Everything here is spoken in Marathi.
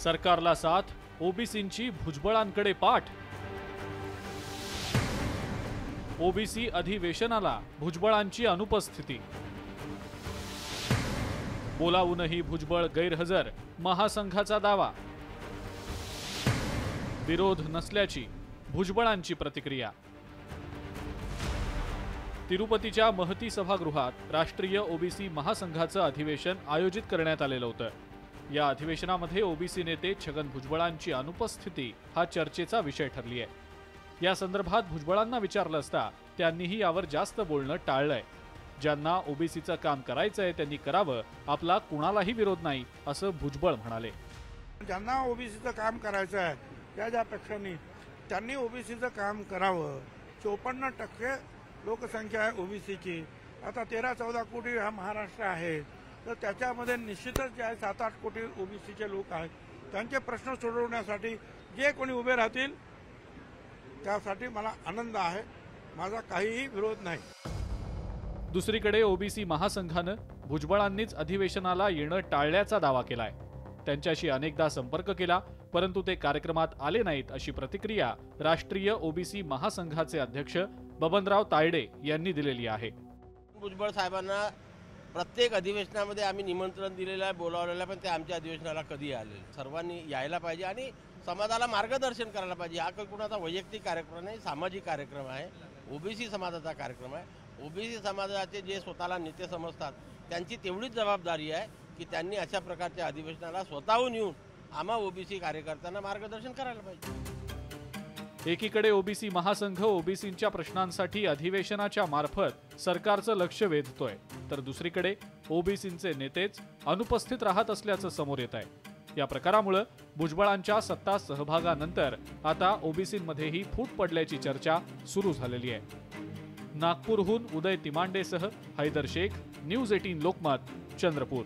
सरकारला साथ, ओबीसींची भुजबळांकडे पाठ। ओबीसी अधिवेशनाला भुजबळांची अनुपस्थिती। बोलावूनही भुजबळ गैरहजर, महासंघाचा दावा। विरोध नसल्याची भुजबळांची प्रतिक्रिया। तिरुपतीच्या महती सभागृहात राष्ट्रीय ओबीसी महासंघाचं अधिवेशन आयोजित करण्यात आलेलं होतं। या अधिवेशनामध्ये ओबीसी नेते छगन भुजबळांची अनुपस्थिती हा चर्चेचा विषय ठरली आहे। या संदर्भात भुजबळांना विचारलं असता त्यांनीही यावर जास्त बोलणं टाळलंय। ज्यांना ओबीसीचं काम करायचंय त्यांनी करावं, आपला कुणालाही विरोध नाही असं भुजबळ म्हणाले। ज्यांना ओबीसीचं काम करायचं आहे त्या पक्षांनी त्यांनी ओबीसीचं काम करावं। 54% लोकसंख्या आहे ओबीसीची। आता 13-14 कोटी हा महाराष्ट्र आहे, तर त्याच्यामध्ये निश्चितच जे आहे 7-8 कोटी ओबीसीचे लोक आहेत। त्यांचे प्रश्न सोडवण्यासाठी जे कोणी उभे राहतील त्यासाठी मला आनंद आहे, माझा काहीही विरोध नाही। दुसरीकडे ओबीसी महासंघानं भुजबळांनीच अधिवेशनाला येणं टाळल्याचा दावा केलाय। त्यांच्याशी अनेकदा संपर्क केला, परंतु ते कार्यक्रमात आले नाहीत अशी प्रतिक्रिया राष्ट्रीय ओबीसी महासंघाचे अध्यक्ष बबनराव तायडे यांनी दिलेली आहे। भुजबळ साहेबांना प्रत्येक अधिवेशनामध्ये आम्ही निमंत्रण दिलेलं आहे, बोलावलेलं आहे, पण ते आमच्या अधिवेशनाला कधी आले। सर्वांनी यायला पाहिजे आणि समाजाला मार्गदर्शन करायला पाहिजे। हा काही कुणाचा वैयक्तिक कार्यक्रम नाही, सामाजिक कार्यक्रम आहे, ओबीसी समाजाचा कार्यक्रम आहे। ओबीसी समाजाचे जे स्वतःला नेते समजतात त्यांची तेवढीच जबाबदारी आहे की त्यांनी अशा प्रकारच्या अधिवेशनाला स्वतःहून येऊन आम्हा ओबीसी कार्यकर्त्यांना मार्गदर्शन करायला पाहिजे। एकीकडे ओबीसी महासंघ ओबीसींच्या प्रश्नांसाठी अधिवेशनाच्या मार्फत सरकारचं लक्ष वेधतोय, तर दुसरीकडे ओबीसींचे नेतेच अनुपस्थित राहत असल्याचं समोर येत आहे। या प्रकारामुळे भुजबळांच्या सत्ता सहभागानंतर आता ओबीसींमध्येही फूट पडल्याची चर्चा सुरू झालेली आहे। नागपूरहून उदय तिमांडेसह हैदर शेख, न्यूज 18 लोकमत, चंद्रपूर।